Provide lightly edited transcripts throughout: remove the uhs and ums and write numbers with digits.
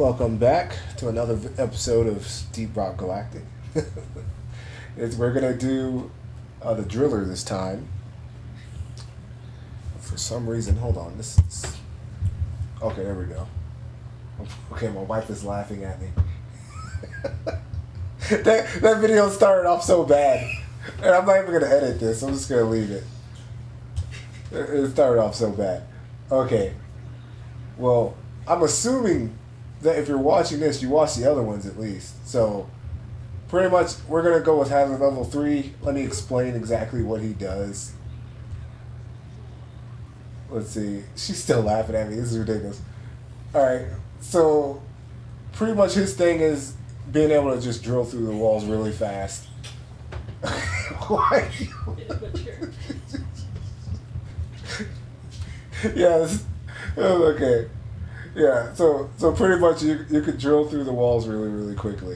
Welcome back to another episode of Deep Rock Galactic. We're gonna do the driller this time. For some reason, hold on. Okay. There we go. Okay, my wife is laughing at me. that video started off so bad, and I'm not even gonna edit this. I'm just gonna leave it. It started off so bad. Okay. Well, I'm assuming that if you're watching this, you watch the other ones at least. So, pretty much, we're going to go with Hazard Level 3. Let me explain exactly what he does. Let's see. She's still laughing at me. This is ridiculous. Alright, so, pretty much his thing is being able to just drill through the walls really fast. Why? Yes. Okay. Yeah, so pretty much you could drill through the walls really quickly,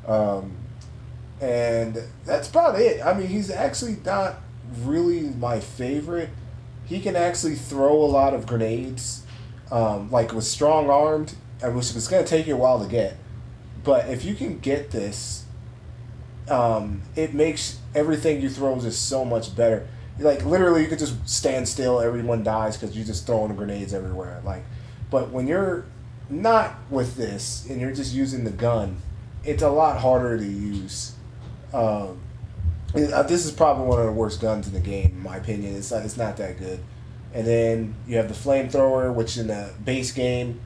and that's about it. I mean, he's actually not really my favorite. He can actually throw a lot of grenades, like with strong armed, which is gonna take you a while to get. But if you can get this, it makes everything you throw just so much better. Like literally, you could just stand still. Everyone dies because you're just throwing grenades everywhere. But when you're not with this and you're just using the gun, it's a lot harder to use. This is probably one of the worst guns in the game, in my opinion. It's not that good. And then you have the flamethrower, which in the base game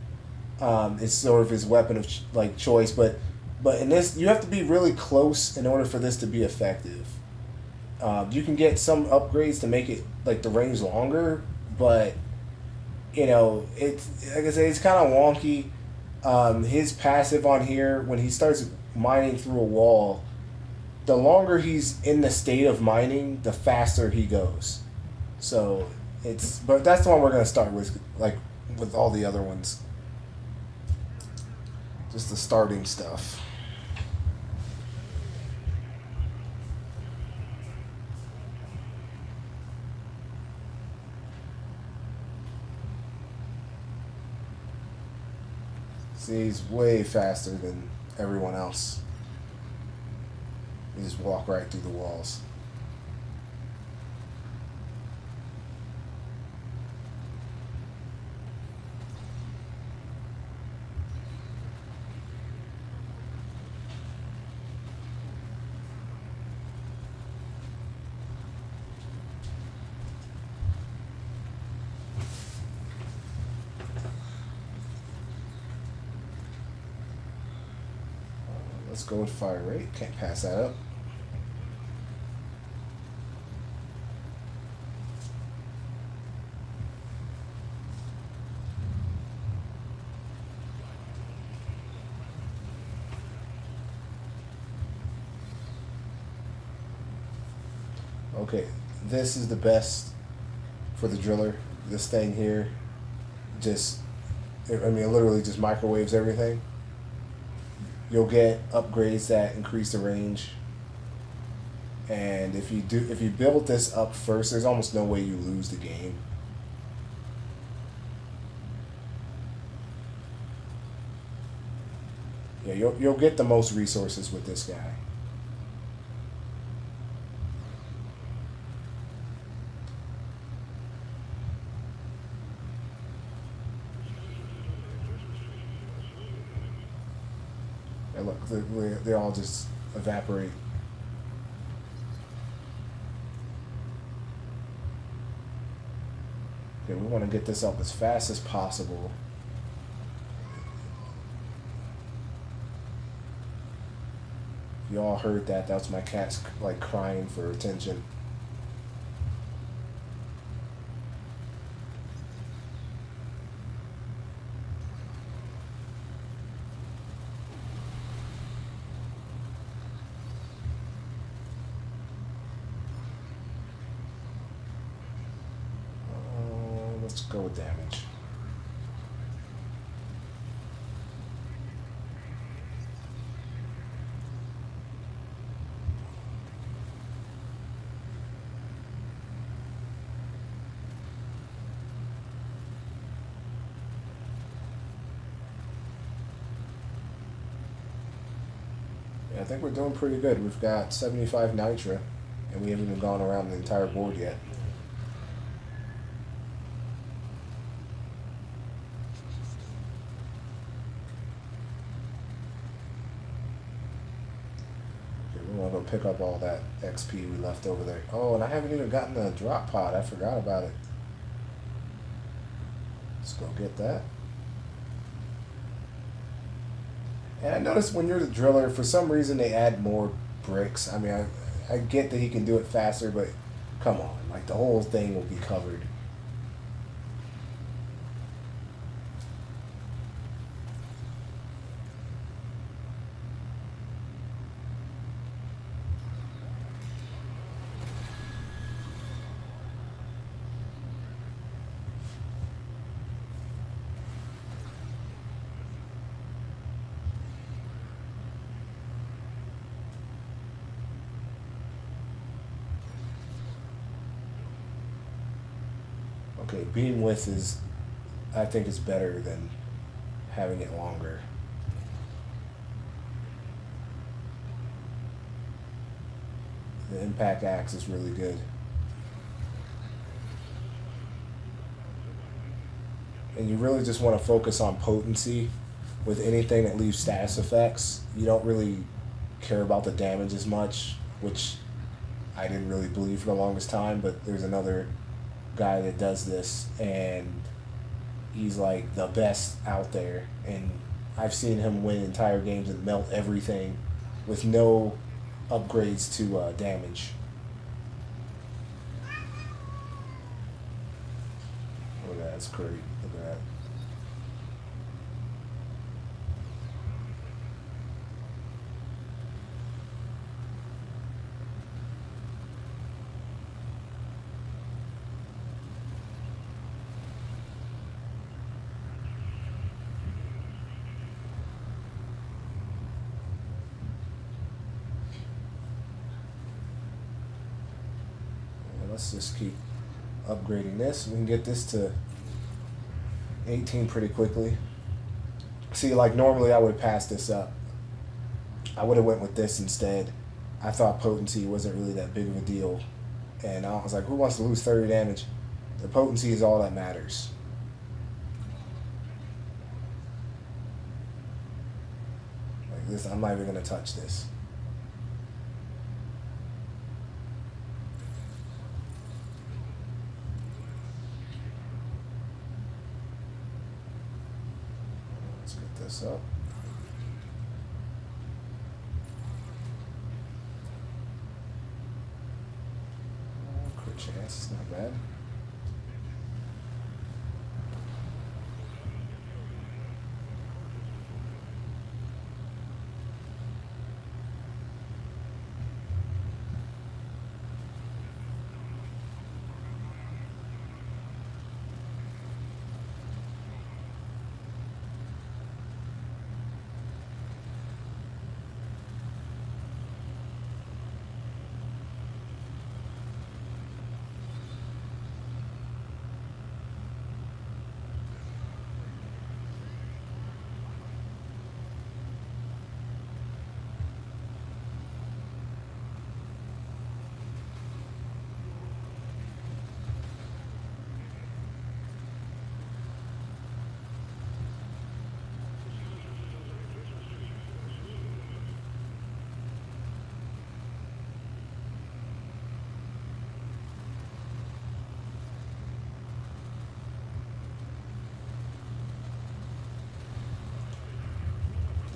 is sort of his weapon of choice. But in this, you have to be really close in order for this to be effective. You can get some upgrades to make it like the range longer, but it's like I say, it's kind of wonky. His passive on here, when he starts mining through a wall, the longer he's in the state of mining, the faster he goes. So but that's the one we're gonna start with, like with all the other ones. Just the starting stuff. See, he's way faster than everyone else. You just walk right through the walls. Let's go with fire rate. Can't pass that up. Okay, this is the best for the driller. This thing here, it literally just microwaves everything. You'll get upgrades that increase the range, and if you build this up first, there's almost no way you lose the game. Yeah, you'll get the most resources with this guy. And look, they all just evaporate. Okay, we want to get this up as fast as possible. You all heard that. That's my cat's like crying for attention. Let's go with damage. Yeah, I think we're doing pretty good. We've got 75 Nitra, and we haven't even gone around the entire board yet. Okay, we want to go pick up all that XP we left over there. Oh, and I haven't even gotten the drop pod. I forgot about it. Let's go get that. And I noticed when you're the driller, for some reason they add more bricks. I mean, I get that he can do it faster, but come on, like the whole thing will be covered. Okay, beam width is, I think, is better than having it longer. The impact axe is really good. And you really just want to focus on potency with anything that leaves status effects. You don't really care about the damage as much, which I didn't really believe for the longest time, but there's another guy that does this, and he's like the best out there, and I've seen him win entire games and melt everything with no upgrades to damage. Look at that, that's great. Look at that. Let's just keep upgrading this. We can get this to 18 pretty quickly. See, like normally I would have passed this up. I would have went with this instead. I thought potency wasn't really that big of a deal. And I was like, who wants to lose 30 damage? The potency is all that matters. Like this, I'm not even going to touch this. Up. Crit chance, not bad.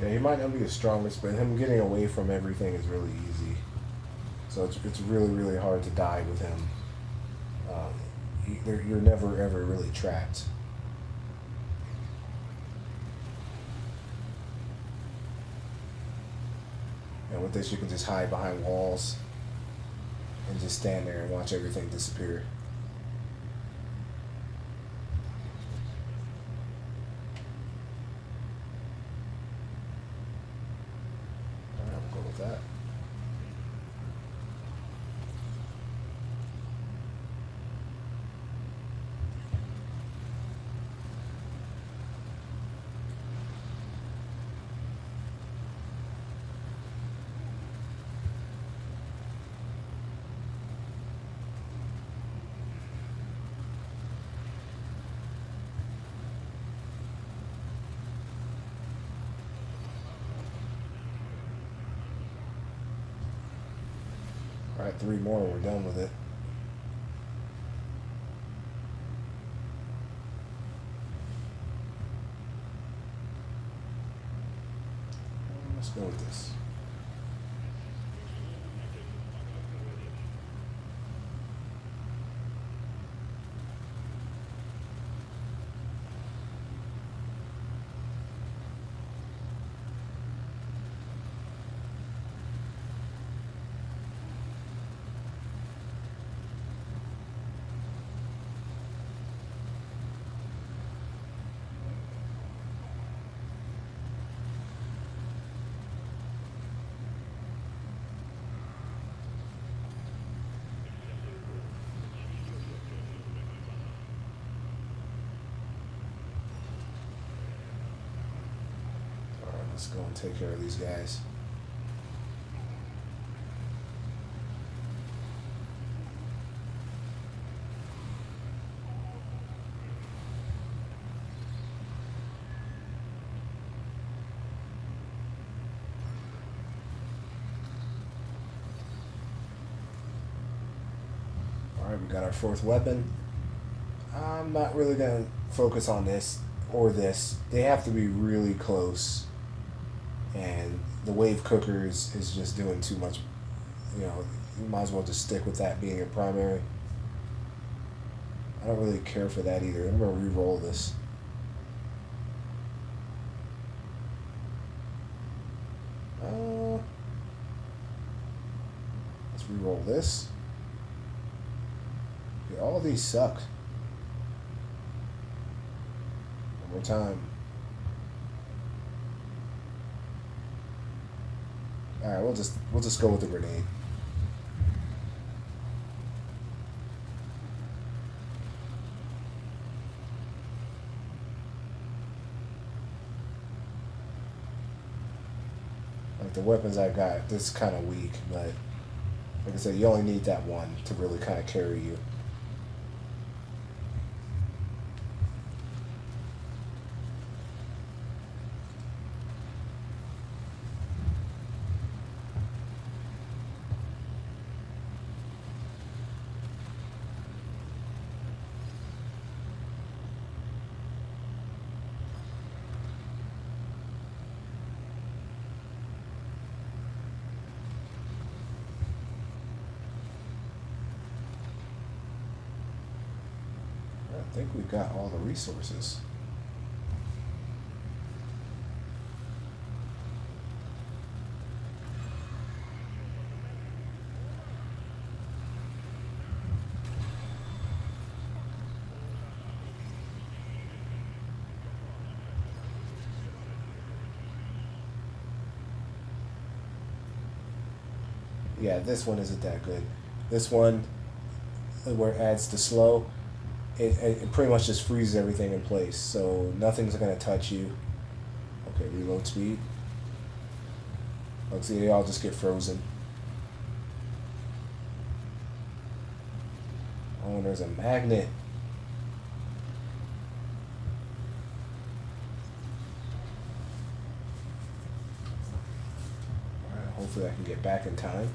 Yeah, he might not be the strongest, but him getting away from everything is really easy. So it's really, really hard to die with him. You're never, ever really trapped. And with this, you can just hide behind walls and just stand there and watch everything disappear. That. Alright, 3 more and we're done with it. Let's go with this. Let's go and take care of these guys. Alright, we got our 4th weapon. I'm not really going to focus on this or this. They have to be really close. And the wave cookers is just doing too much. You know, you might as well just stick with that being a primary. I don't really care for that either. I'm going to re-roll this. Let's re-roll this. Yeah, all of these suck. One more time. Alright, we'll just go with the grenade. Like the weapons I got, this is kind of weak, but like I said, you only need that one to really kind of carry you. I think we've got all the resources. Yeah, this one isn't that good. This one, where it adds the slow, it pretty much just freezes everything in place, so nothing's going to touch you. Okay, reload speed. Let's see, they all just get frozen. Oh, and there's a magnet. Alright, hopefully I can get back in time.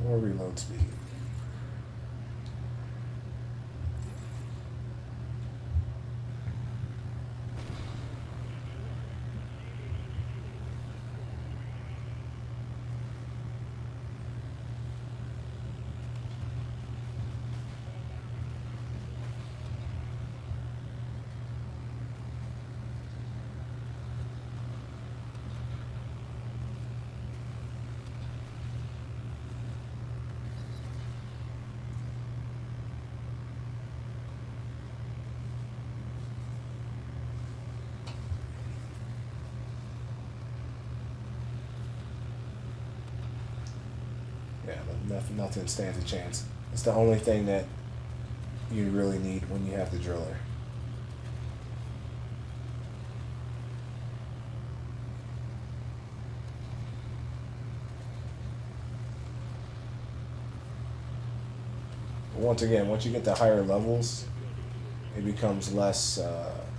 Or reload speed. nothing stands a chance. It's the only thing that you really need when you have the driller. But once again, once you get to higher levels, it becomes less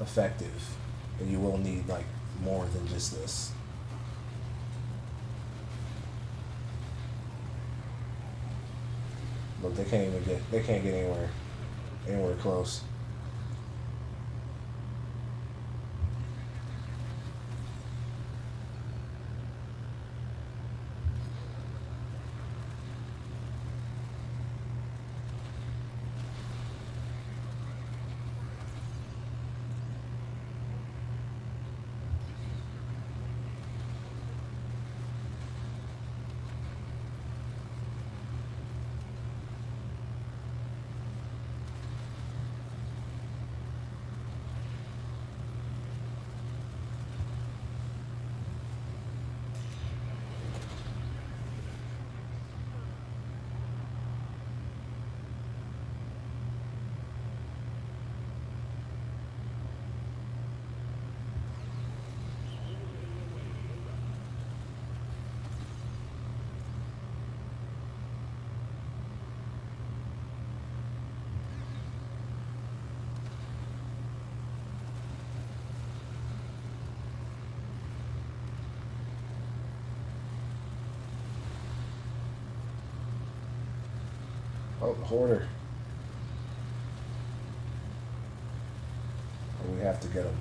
effective, and you will need like more than just this. Look, they can't get anywhere close. Oh, hoarder. Oh, we have to get him.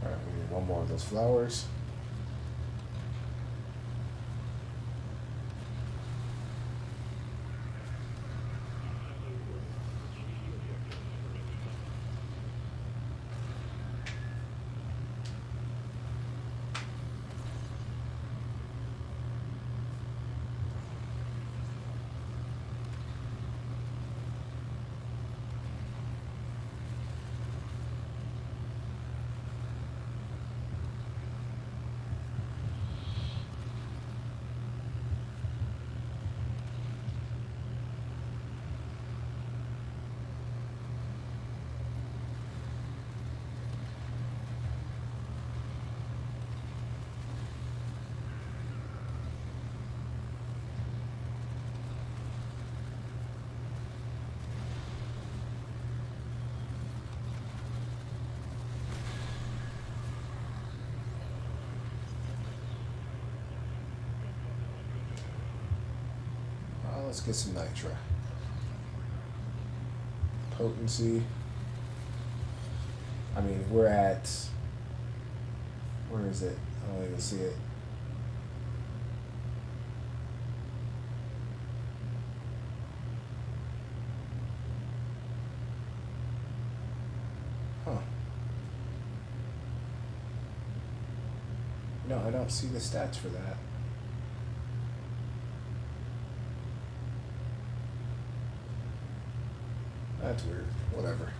Alright, we need one more of those flowers. Let's get some nitra. Potency. I mean, we're at. Where is it? I don't even see it. Huh. No, I don't see the stats for that. That's weird. Whatever.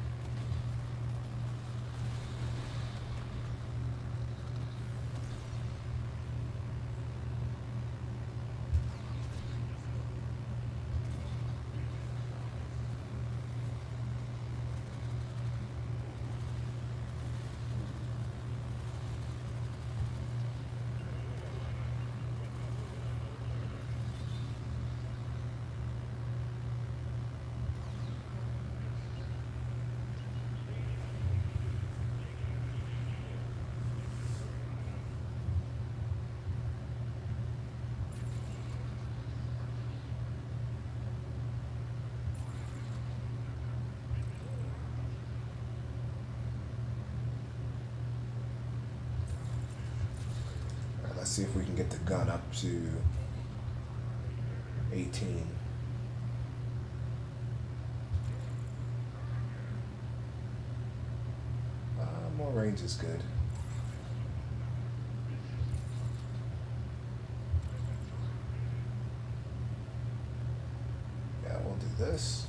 see if we can get the gun up to 18. More range is good. Yeah, we'll do this.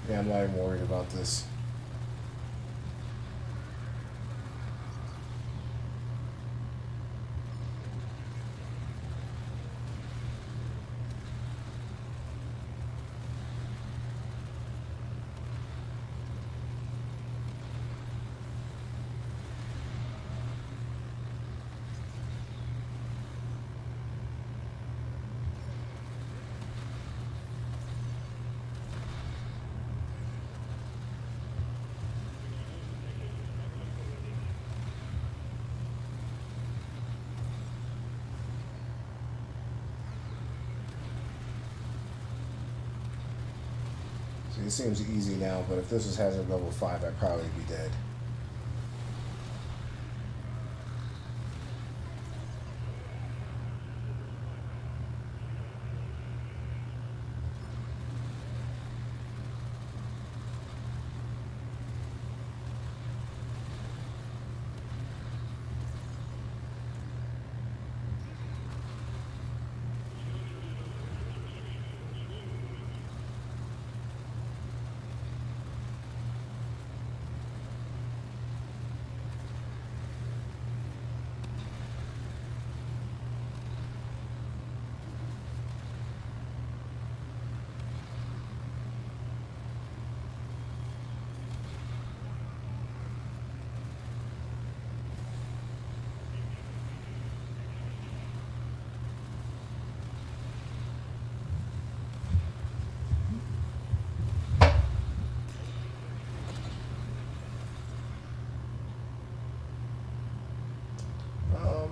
Yeah, I'm not even worried about this. See, it seems easy now, but if this was hazard level 5, I'd probably be dead.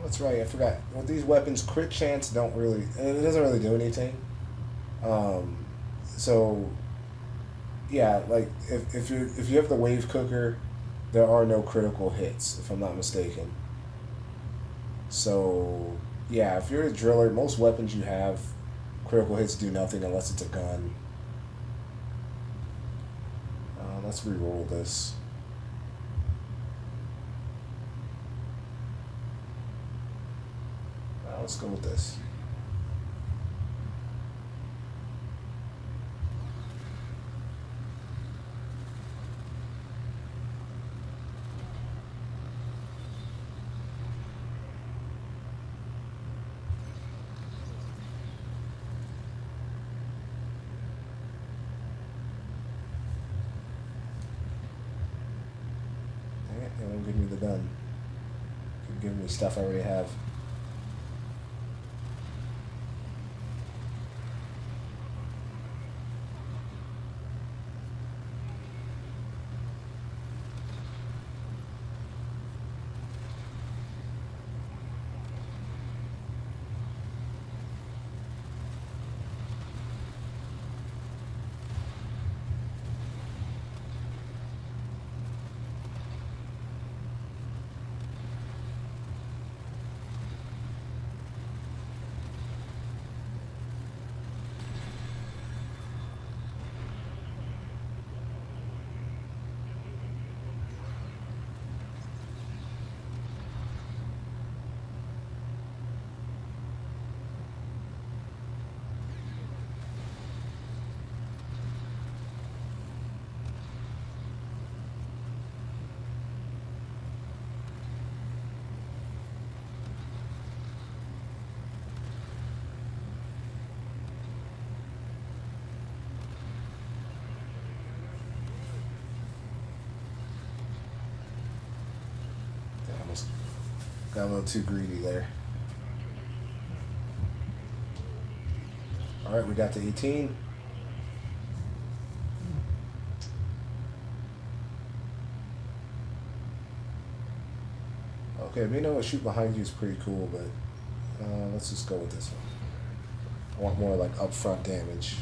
That's right. I forgot. Well, these weapons, crit chance don't really. It doesn't really do anything. So, yeah, like if you have the wave cooker, there are no critical hits, if I'm not mistaken. So, yeah, if you're a driller, most weapons you have, critical hits do nothing unless it's a gun. Let's re-roll this. Let's go with this. Dang it, they won't give me the gun. Keep giving me stuff I already have. Got a little too greedy there. Alright, we got to 18. Okay, being able to shoot behind you is pretty cool, but let's just go with this one. I want more like upfront damage.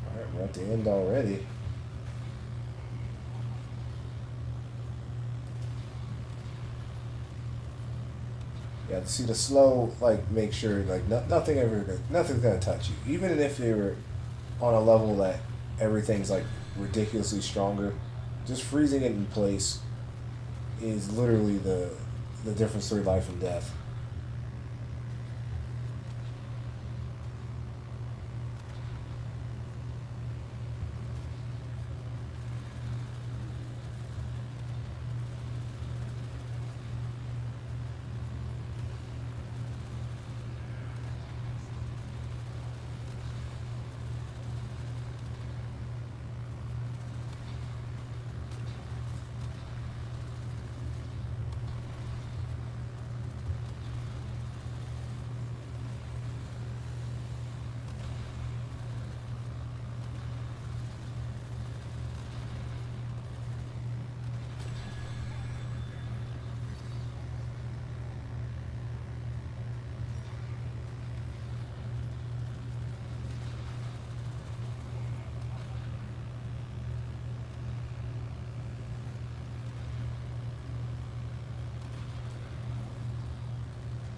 Alright, we're at the end already. Yeah, see the slow, like, make sure, like, nothing's gonna touch you. Even if they were on a level that everything's, like, ridiculously stronger, just freezing it in place is literally the difference between life and death.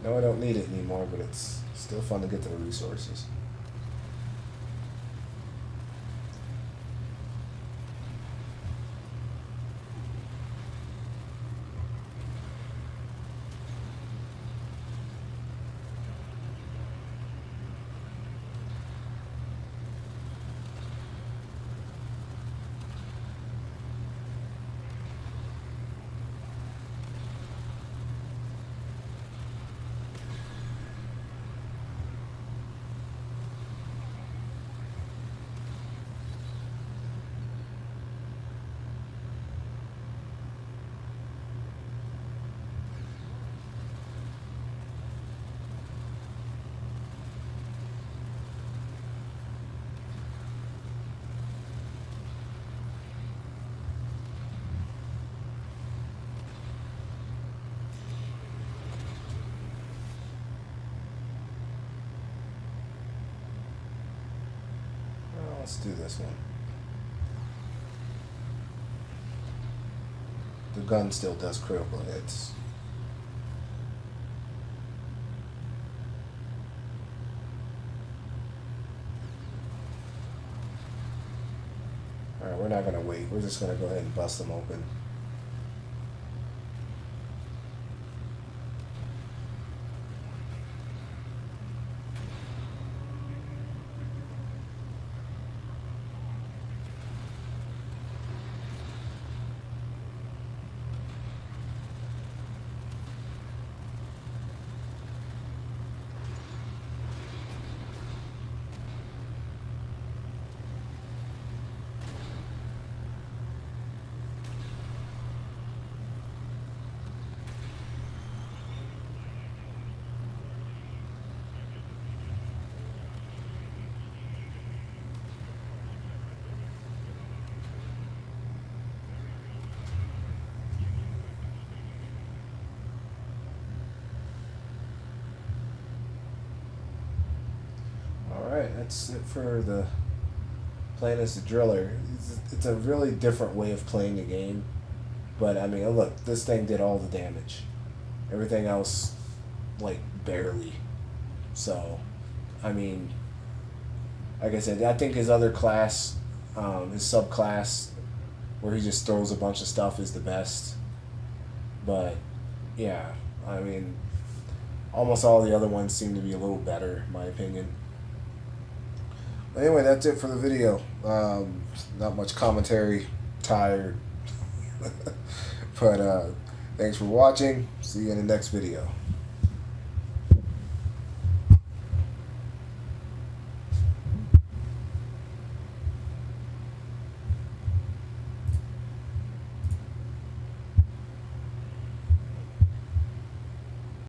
No, I don't need it anymore, but it's still fun to get to the resources. Let's do this one. The gun still does critical hits. Alright, we're not going to wait. We're just going to go ahead and bust them open. Alright, that's it for the playing as the driller. It's a really different way of playing the game. But, I mean, look, this thing did all the damage. Everything else, like, barely. So, I mean, like I said, I think his other class, his subclass, where he just throws a bunch of stuff is the best. But, yeah, I mean, almost all the other ones seem to be a little better, in my opinion. But anyway, that's it for the video. Not much commentary. Tired. But thanks for watching. See you in the next video.